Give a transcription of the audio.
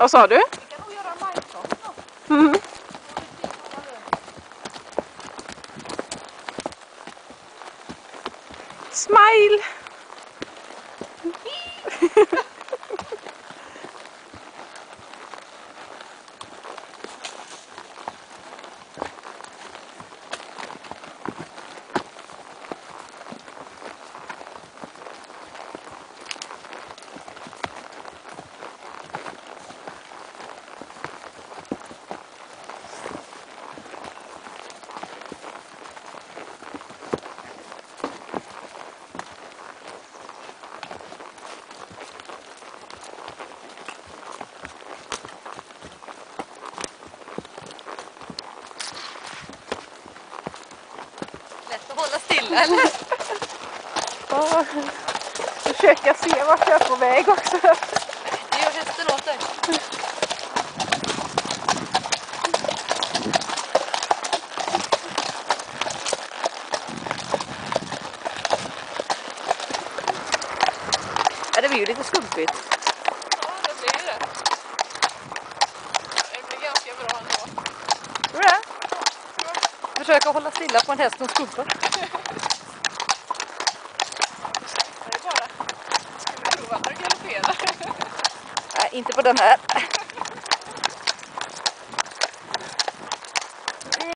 Vad sa du? Vi kan nog göra en majsång då. Mm. Smile! Lätt att hålla stilla, eller? Ja, försöka se vart jag är på väg också. Det gör hästen åt dig. Ja, det blir ju lite skumpigt. Ja, det blir det. Det blir ganska bra ändå. Tror du det? Försöka hålla stilla på en häst som skumpar. Det är bara. Ska vi prova att galoppera? Nej, inte på den här.